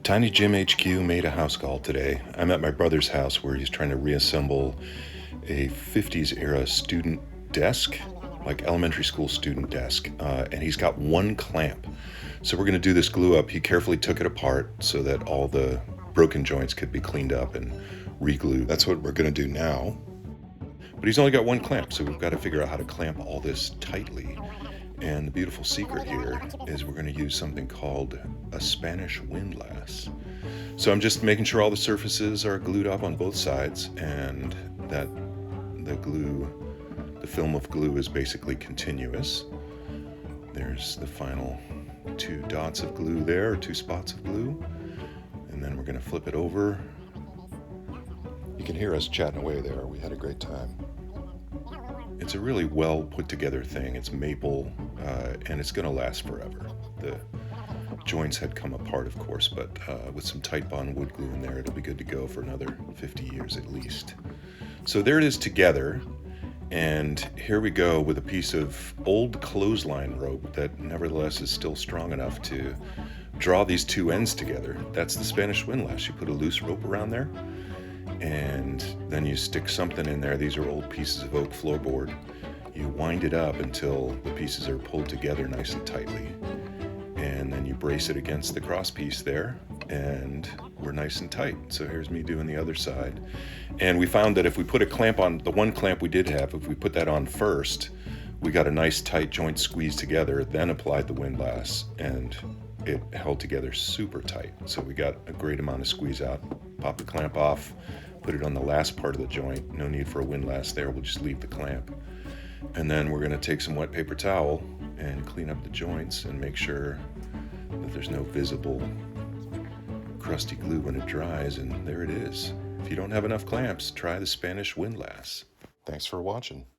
TinyJimHQ made a house call today. I'm at my brother's house where he's trying to reassemble a 50s era student desk, like elementary school student desk, and he's got one clamp. So we're going to do this glue up. He carefully took it apart so that all the broken joints could be cleaned up and re-glued. That's what we're going to do now. But he's only got one clamp, so we've got to figure out how to clamp all this tightly. And the beautiful secret here is we're going to use something called a Spanish windlass. So I'm just making sure all the surfaces are glued up on both sides and that the film of glue is basically continuous. There's the final 2 dots of glue there, or 2 spots of glue. And then we're going to flip it over. You can hear us chatting away there. We had a great time. It's a really well put together thing. It's maple, and it's going to last forever. The joints had come apart, of course, but with some Titebond wood glue in there, it'll be good to go for another 50 years at least. So there it is together, and here we go with a piece of old clothesline rope that nevertheless is still strong enough to draw these 2 ends together. That's the Spanish windlass. You put a loose rope around there, and then you stick something in there. These are old pieces of oak floorboard. You wind it up until the pieces are pulled together nice and tightly, and then you brace it against the cross piece there, and we're nice and tight. So here's me doing the other side. And we found that if we put a clamp on, the one clamp we did have, if we put that on first, we got a nice tight joint squeezed together, then applied the windlass, and it held together super tight. So we got a great amount of squeeze out. Pop the clamp off, put it on the last part of the joint. No need for a windlass there, we'll just leave the clamp. And then we're gonna take some wet paper towel and clean up the joints and make sure that there's no visible crusty glue when it dries, and there it is. If you don't have enough clamps, try the Spanish windlass. Thanks for watching.